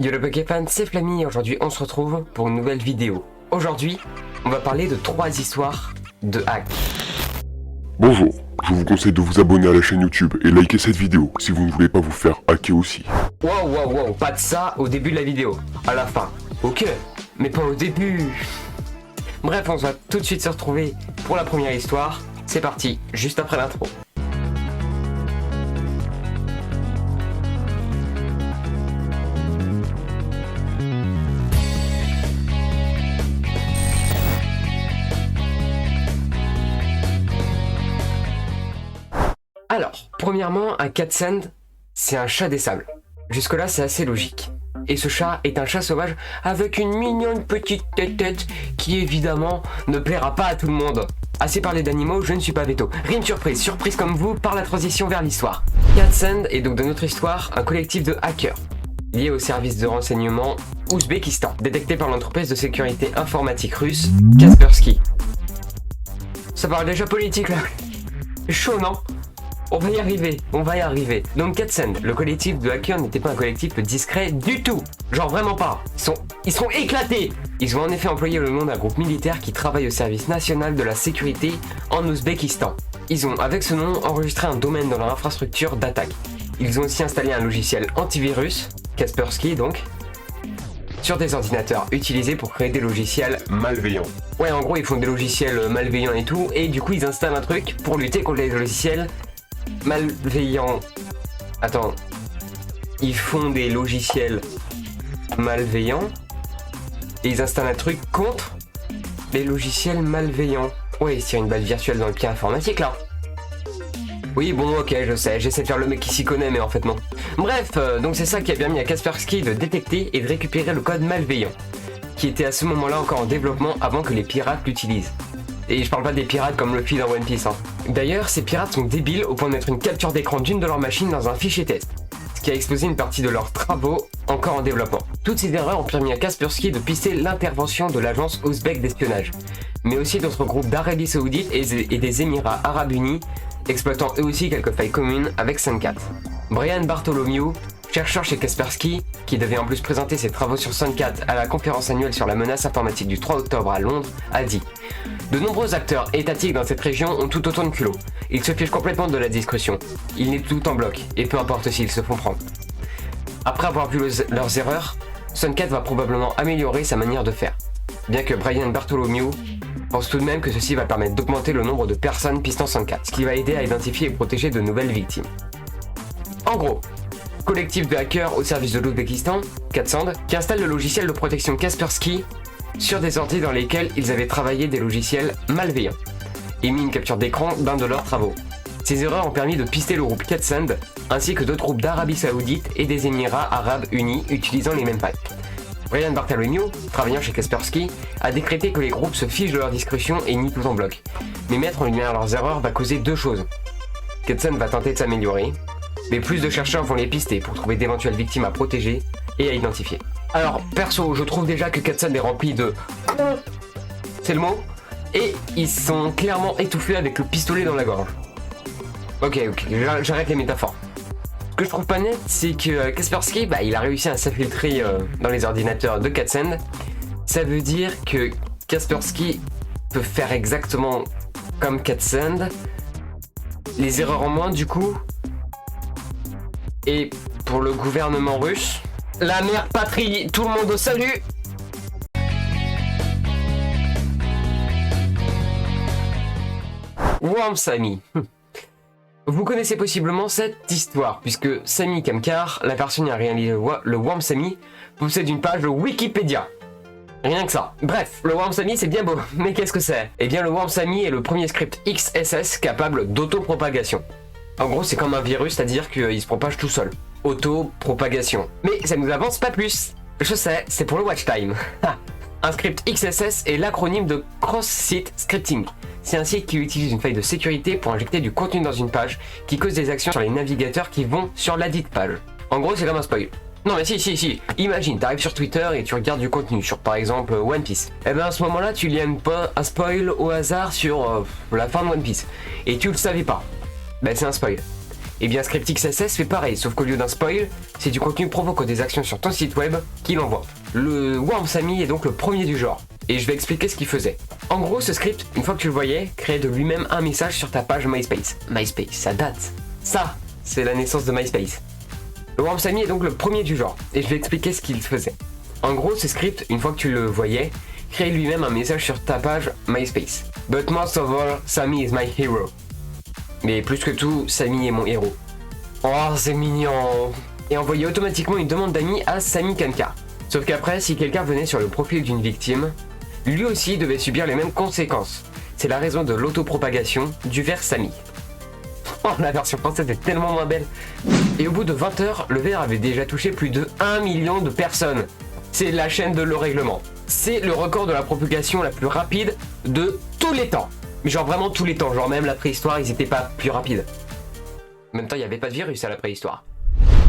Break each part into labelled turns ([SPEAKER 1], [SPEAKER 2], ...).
[SPEAKER 1] Yo le Pokéfan, c'est Flammy et aujourd'hui on se retrouve pour une nouvelle vidéo. Aujourd'hui, on va parler de 3 histoires de hack.
[SPEAKER 2] Bonjour, je vous conseille de vous abonner à la chaîne YouTube et liker cette vidéo si vous ne voulez pas vous faire hacker aussi.
[SPEAKER 1] Wow, pas de ça au début de la vidéo, à la fin. Ok, mais pas au début. Bref, on va tout de suite se retrouver pour la première histoire. C'est parti, juste après l'intro. Alors, premièrement, un cat sand, c'est un chat des sables. Jusque-là, c'est assez logique. Et ce chat est un chat sauvage avec une mignonne petite tête qui évidemment ne plaira pas à tout le monde. Assez parlé d'animaux, je ne suis pas veto. Rien de surprise comme vous par la transition vers l'histoire. Cat Sand est donc de notre histoire un collectif de hackers lié au service de renseignement Ouzbékistan, détecté par l'entreprise de sécurité informatique russe Kaspersky. Ça parle déjà politique là. Chaud non ? On va y arriver. Donc Cat Sand, le collectif de hackers n'était pas un collectif discret du tout. Genre vraiment pas. Ils sont éclatés. Ils ont en effet employé le nom d'un groupe militaire qui travaille au service national de la sécurité en Ouzbékistan. Ils ont, avec ce nom, enregistré un domaine dans leur infrastructure d'attaque. Ils ont aussi installé un logiciel antivirus, Kaspersky donc, sur des ordinateurs utilisés pour créer des logiciels malveillants. Ouais, en gros, ils font des logiciels malveillants et tout, et du coup, ils installent un truc pour lutter contre les logiciels malveillants. Attends. Ils font des logiciels malveillants et ils installent un truc contre les logiciels malveillants. Ouais, il tire une balle virtuelle dans le pied informatique là. Oui, bon, ok, je sais, j'essaie de faire le mec qui s'y connaît, mais en fait non. Bref, donc c'est ça qui a permis à Kaspersky de détecter et de récupérer le code malveillant, qui était à ce moment-là encore en développement avant que les pirates l'utilisent. Et je parle pas des pirates comme Luffy dans One Piece. D'ailleurs, ces pirates sont débiles au point de mettre une capture d'écran d'une de leurs machines dans un fichier test, ce qui a exposé une partie de leurs travaux encore en développement. Toutes ces erreurs ont permis à Kaspersky de pister l'intervention de l'agence ouzbek d'espionnage, mais aussi d'autres groupes d'Arabie Saoudite et des Émirats Arabes Unis, exploitant eux aussi quelques failles communes avec Suncat. Brian Bartholomew, chercheur chez Kaspersky, qui devait en plus présenter ses travaux sur Suncat à la conférence annuelle sur la menace informatique du 3 octobre à Londres, a dit: de nombreux acteurs étatiques dans cette région ont tout autant de culot. Ils se fichent complètement de la discrétion. Ils nettoient tout en bloc, et peu importe s'ils se font prendre. Après avoir vu leurs erreurs, Suncat va probablement améliorer sa manière de faire. Bien que Brian Bartholomew pense tout de même que ceci va permettre d'augmenter le nombre de personnes pistant Suncat, ce qui va aider à identifier et protéger de nouvelles victimes. En gros, collectif de hackers au service de l'Ouzbékistan, Cat Sand, qui installe le logiciel de protection Kaspersky sur des ordi dans lesquels ils avaient travaillé des logiciels malveillants et mis une capture d'écran d'un de leurs travaux. Ces erreurs ont permis de pister le groupe Cat Sand ainsi que d'autres groupes d'Arabie Saoudite et des Émirats Arabes Unis utilisant les mêmes failles. Brian Bartholomew, travaillant chez Kaspersky, a décrété que les groupes se fichent de leur discrétion et nient tout en bloc. Mais mettre en lumière leurs erreurs va causer deux choses. Cat Sand va tenter de s'améliorer, mais plus de chercheurs vont les pister pour trouver d'éventuelles victimes à protéger et à identifier. Alors, perso, je trouve déjà que Cat Sand est rempli de... c'est le mot. Et ils sont clairement étouffés avec le pistolet dans la gorge. Ok, j'arrête les métaphores. Ce que je trouve pas net, c'est que Kaspersky, il a réussi à s'infiltrer dans les ordinateurs de Cat Sand. Ça veut dire que Kaspersky peut faire exactement comme Cat Sand. Les erreurs en moins, du coup. Et pour le gouvernement russe... la mère patrie, tout le monde au salut. Worm Sammy. Vous connaissez possiblement cette histoire, puisque Sami Kamkar, la personne qui a réalisé le Worm Sammy, possède une page de Wikipédia. Rien que ça. Bref, le Worm Sammy c'est bien beau, mais qu'est-ce que c'est ? Eh bien le Worm Sammy est le premier script XSS capable d'autopropagation. En gros c'est comme un virus, c'est-à-dire qu'il se propage tout seul. Auto-propagation. Mais ça nous avance pas plus. Je sais, c'est pour le watch time. Un script XSS est l'acronyme de Cross-Site Scripting. C'est un site qui utilise une faille de sécurité pour injecter du contenu dans une page qui cause des actions sur les navigateurs qui vont sur ladite page. En gros, c'est comme un spoil. Non mais si. Imagine, t'arrives sur Twitter et tu regardes du contenu sur par exemple One Piece. Et ben à ce moment-là, tu lis un spoil au hasard sur la fin de One Piece. Et tu le savais pas. Ben c'est un spoil. Et bien Scriptix SS fait pareil, sauf qu'au lieu d'un spoil, c'est du contenu provoquant des actions sur ton site web qu'il envoie. Le Worm Sammy est donc le premier du genre, et je vais expliquer ce qu'il faisait. En gros, ce script, une fois que tu le voyais, créait de lui-même un message sur ta page MySpace. MySpace, ça date. Ça, c'est la naissance de MySpace. Le Worm Sammy est donc le premier du genre, et je vais expliquer ce qu'il faisait. En gros, ce script, une fois que tu le voyais, créait lui-même un message sur ta page MySpace. But most of all, Sammy is my hero. Mais plus que tout, Sammy est mon héros. Oh, c'est mignon. Et envoyait automatiquement une demande d'amis à Sammy Kankar. Sauf qu'après, si quelqu'un venait sur le profil d'une victime, lui aussi devait subir les mêmes conséquences. C'est la raison de l'autopropagation du ver Sammy. Oh, la version française est tellement moins belle. Et au bout de 20 heures, le ver avait déjà touché plus de 1 million de personnes. C'est la chaîne de le règlement. C'est le record de la propagation la plus rapide de tous les temps. Mais genre vraiment tous les temps, genre même la préhistoire, ils étaient pas plus rapides. En même temps, il n'y avait pas de virus à la préhistoire.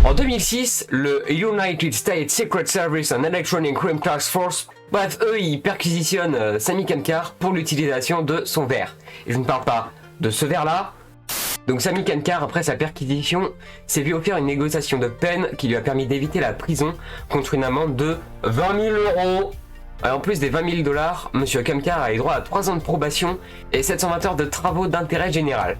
[SPEAKER 1] En 2006, le United States Secret Service and Electronic Crime Task Force, bref, eux, ils perquisitionnent Sammy Kankar pour l'utilisation de son verre. Et je ne parle pas de ce verre-là. Donc Sammy Kankar, après sa perquisition, s'est vu offrir une négociation de peine qui lui a permis d'éviter la prison contre une amende de 20 000 €. En plus des 20 000 $, Monsieur Kankar a eu droit à 3 ans de probation et 720 heures de travaux d'intérêt général.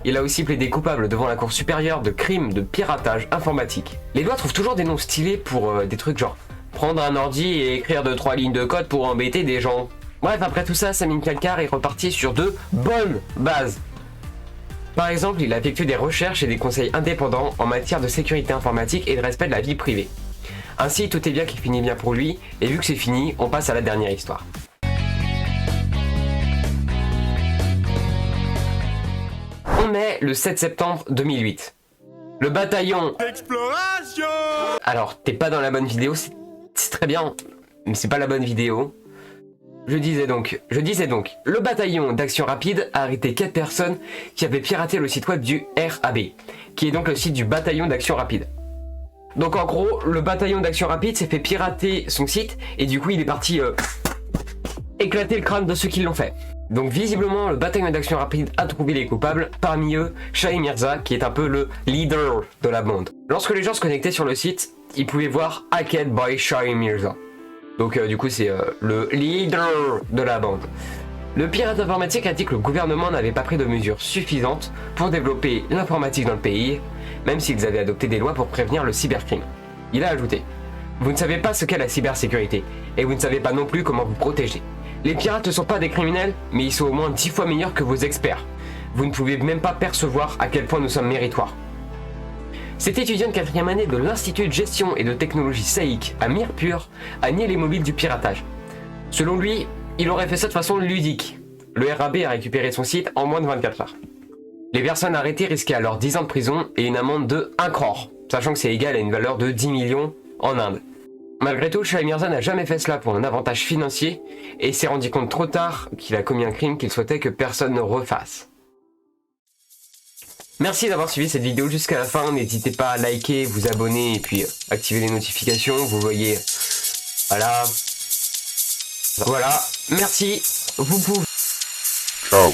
[SPEAKER 1] Il a aussi plaidé coupable devant la Cour supérieure de crimes de piratage informatique. Les lois trouvent toujours des noms stylés pour des trucs genre prendre un ordi et écrire 2-3 lignes de code pour embêter des gens. Bref, après tout ça, Sammy Kankar est reparti sur de bonnes bases. Par exemple, il a effectué des recherches et des conseils indépendants en matière de sécurité informatique et de respect de la vie privée. Ainsi, tout est bien qui finit bien pour lui, et vu que c'est fini, on passe à la dernière histoire. On est le 7 septembre 2008. Le bataillon... Exploration. Alors, t'es pas dans la bonne vidéo, c'est très bien, mais c'est pas la bonne vidéo. Je disais donc, le bataillon d'action rapide a arrêté 4 personnes qui avaient piraté le site web du RAB, qui est donc le site du bataillon d'action rapide. Donc en gros, le bataillon d'action rapide s'est fait pirater son site et du coup il est parti éclater le crâne de ceux qui l'ont fait. Donc visiblement le bataillon d'action rapide a trouvé les coupables, parmi eux Shahi Mirza qui est un peu le leader de la bande. Lorsque les gens se connectaient sur le site, ils pouvaient voir Hacked by Shahi Mirza. Donc du coup c'est le leader de la bande. Le pirate informatique a dit que le gouvernement n'avait pas pris de mesures suffisantes pour développer l'informatique dans le pays, même s'ils avaient adopté des lois pour prévenir le cybercrime. Il a ajouté « Vous ne savez pas ce qu'est la cybersécurité, et vous ne savez pas non plus comment vous protéger. Les pirates ne sont pas des criminels, mais ils sont au moins 10 fois meilleurs que vos experts. Vous ne pouvez même pas percevoir à quel point nous sommes méritoires. » Cet étudiant de 4e année de l'Institut de gestion et de technologie SAIC à Mirpur a nié les mobiles du piratage. Selon lui, il aurait fait ça de façon ludique. Le RAB a récupéré son site en moins de 24 heures. Les personnes arrêtées risquaient alors 10 ans de prison et une amende de 1 crore, sachant que c'est égal à une valeur de 10 millions en Inde. Malgré tout, Shahi Mirza n'a jamais fait cela pour un avantage financier et s'est rendu compte trop tard qu'il a commis un crime qu'il souhaitait que personne ne refasse. Merci d'avoir suivi cette vidéo jusqu'à la fin, n'hésitez pas à liker, vous abonner et puis activer les notifications, vous voyez, voilà, merci, vous pouvez...
[SPEAKER 2] Ciao.